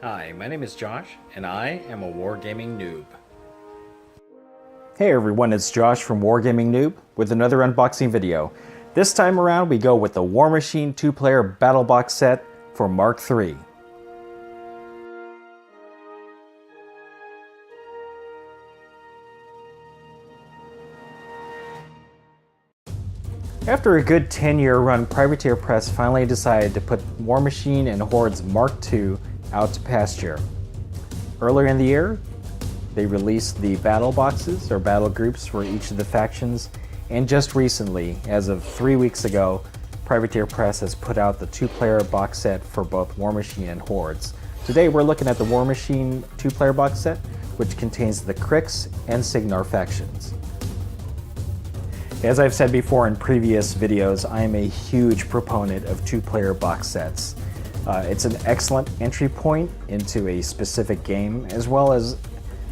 Hi, my name is Josh, and I am a wargaming noob. Hey everyone, it's Josh from Wargaming Noob with another unboxing video. This time around we go with the Warmachine 2-player Battlebox set for Mark III. After a good 10-year run, Privateer Press finally decided to put Warmachine and Horde's Mark II out to pasture. Earlier in the year, they released the battle boxes, or battle groups, for each of the factions, and just recently, as of 3 weeks ago, Privateer Press has put out the 2-player box set for both Warmachine and Hordes. Today we're looking at the Warmachine 2-player box set, which contains the Krix and Cygnar factions. As I've said before in previous videos, I am a huge proponent of 2-player box sets. It's an excellent entry point into a specific game, as well as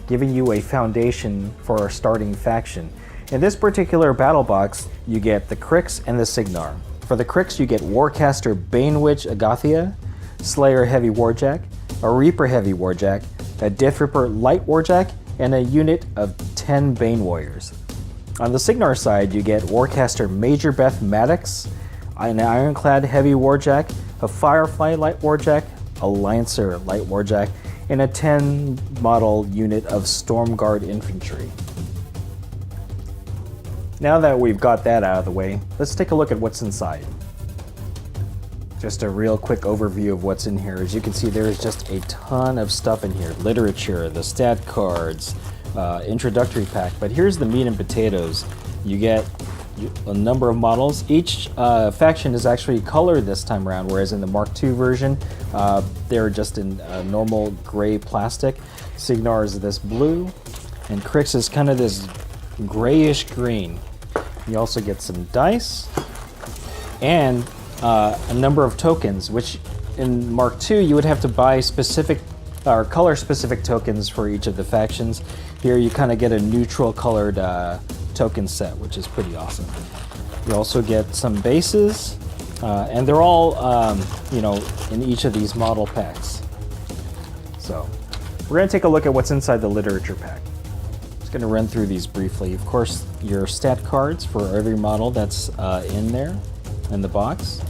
giving you a foundation for a starting faction. In this particular battle box, you get the Krix and the Cygnar. For the Krix, you get Warcaster Banewitch Agathia, Slayer Heavy Warjack, a Reaper Heavy Warjack, a Death Ripper Light Warjack, and a unit of 10 Bane Warriors. On the Cygnar side, you get Warcaster Major Beth Maddox, an Ironclad Heavy Warjack, a Firefly Light Warjack, a Lancer Light Warjack, and a 10 model unit of Stormguard Infantry. Now that we've got that out of the way, let's take a look at what's inside. Just a real quick overview of what's in here. As you can see, there is just a ton of stuff in here. Literature, the stat cards, introductory pack, but here's the meat and potatoes. You get a number of models. Each faction is actually colored this time around, whereas in the Mark II version, they're just in normal gray plastic. Cygnar is this blue, and Krix is kind of this grayish green. You also get some dice and a number of tokens, which in Mark II you would have to buy specific or color-specific tokens for each of the factions. Here you kind of get a neutral colored token set, which is pretty awesome. You also get some bases, and they're all, in each of these model packs. So, we're going to take a look at what's inside the literature pack. Just going to run through these briefly. Of course, your stat cards for every model that's in there, in the box.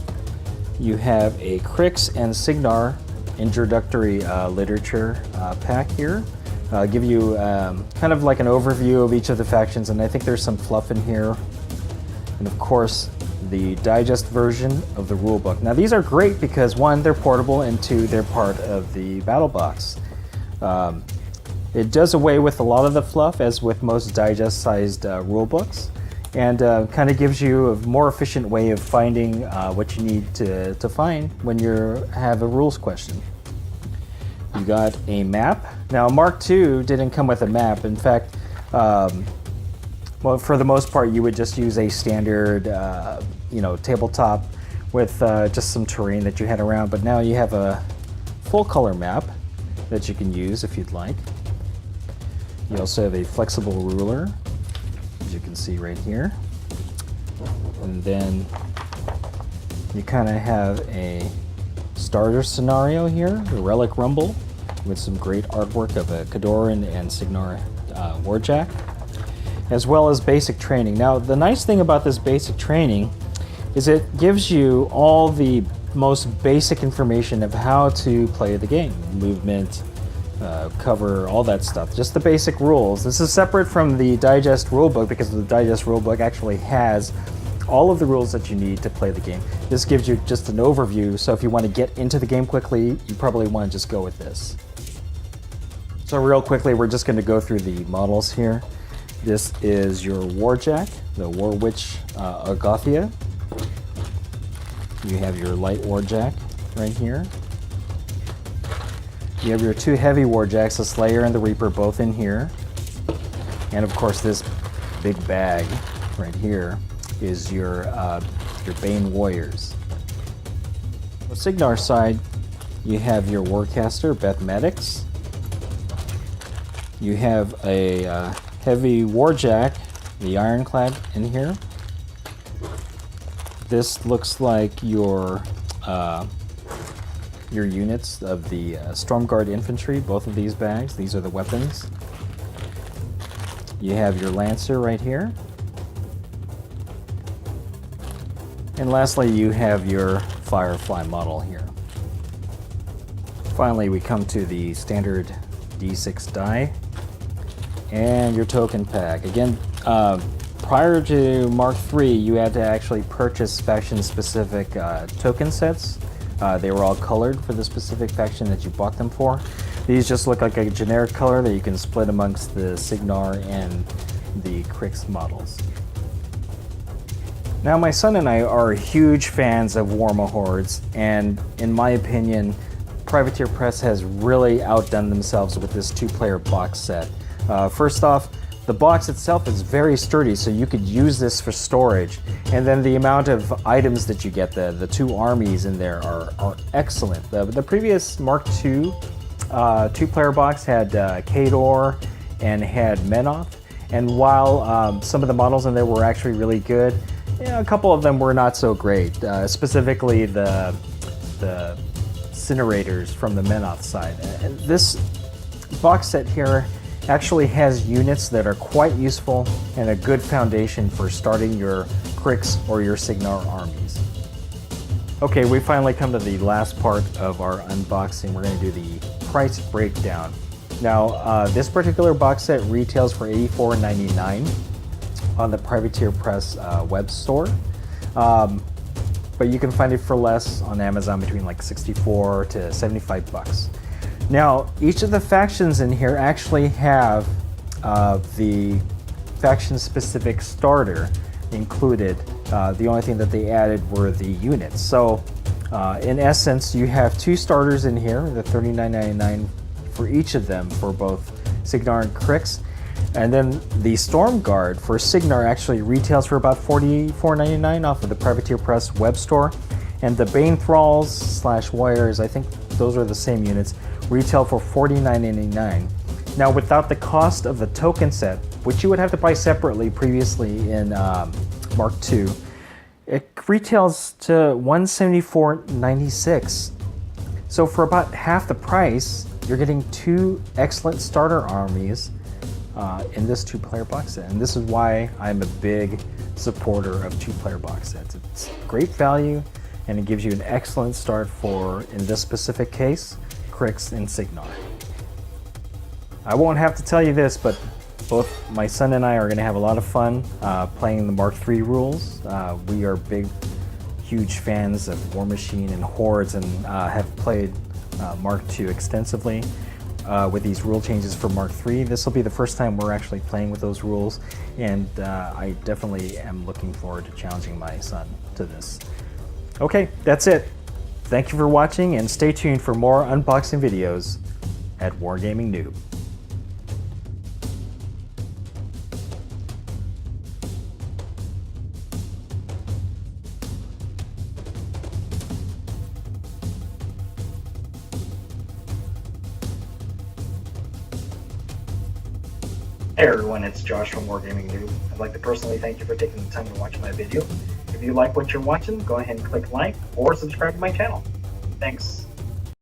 You have a Krix and Cygnar introductory literature pack here. Give you kind of like an overview of each of the factions, and I think there's some fluff in here. And of course, the digest version of the rulebook. Now these are great because one, they're portable, and two, they're part of the battle box. It does away with a lot of the fluff, as with most digest-sized rulebooks, and kind of gives you a more efficient way of finding what you need to find when you have a rules question. You got a map. Now, Mark II didn't come with a map. In fact, well, for the most part, you would just use a standard, tabletop with just some terrain that you had around. But now you have a full-color map that you can use if you'd like. You also have a flexible ruler, as you can see right here. And then you kind of have a starter scenario here, the Relic Rumble, with some great artwork of a Khadoran and Cygnar Warjack, as well as basic training. Now, the nice thing about this basic training is it gives you all the most basic information of how to play the game. Movement, cover, all that stuff. Just the basic rules. This is separate from the Digest rulebook because the Digest rulebook actually has all of the rules that you need to play the game. This gives you just an overview, so if you want to get into the game quickly, you probably want to just go with this. So real quickly, we're just going to go through the models here. This is your Warjack, the Warwitch Agathia. You have your Light Warjack right here. You have your two heavy Warjacks, the Slayer and the Reaper, both in here. And of course, this big bag right here is your Bane Warriors. On the Cygnar side, you have your Warcaster Beth Maddox. You have a heavy Warjack, the Ironclad, in here. This looks like your your units of the Storm Guard Infantry, both of these bags. These are the weapons. You have your Lancer right here. And lastly, you have your Firefly model here. Finally, we come to the standard D6 die and your token pack. Again, prior to Mark III, you had to actually purchase faction-specific token sets. They were all colored for the specific faction that you bought them for. These just look like a generic color that you can split amongst the Signar and the Krix models. Now, my son and I are huge fans of Warmahordes, and in my opinion, Privateer Press has really outdone themselves with this two-player box set. First off, the box itself is very sturdy, so you could use this for storage. And then the amount of items that you get, the two armies in there are excellent. The previous Mark II two-player box had Khador and had Menoth. And while some of the models in there were actually really good, a couple of them were not so great. Specifically the Incinerators from the Menoth side. This box set here actually has units that are quite useful and a good foundation for starting your Krix or your Signar armies. Okay, we finally come to the last part of our unboxing. We're going to do the price breakdown. Now, this particular box set retails for $84.99 on the Privateer Press web store. But you can find it for less on Amazon, between like 64 to 75 bucks. Now, each of the factions in here actually have the faction-specific starter included. The only thing that they added were the units. So, in essence, you have two starters in here, the $39.99 for each of them for both Signar and Krix. And then the Storm Guard for Signar actually retails for about $44.99 off of the Privateer Press web store. And the Bane Thralls / Warriors, I think those are the same units, retail for $49.99. Now, without the cost of the token set, which you would have to buy separately previously in Mark II, it retails to $174.96. So for about half the price, you're getting two excellent starter armies in this two-player box set. And this is why I'm a big supporter of two-player box sets. It's great value, and it gives you an excellent start for, in this specific case, Krix and Signar. I won't have to tell you this, but both my son and I are going to have a lot of fun playing the Mark III rules. We are big, huge fans of Warmachine and Hordes, and have played Mark II extensively. With these rule changes for Mark III, this will be the first time we're actually playing with those rules, and I definitely am looking forward to challenging my son to this. Okay, that's it. Thank you for watching, and stay tuned for more unboxing videos at Wargaming Noob. Hey everyone, it's Josh from Wargaming Noob. I'd like to personally thank you for taking the time to watch my video. If you like what you're watching, go ahead and click like or subscribe to my channel. Thanks.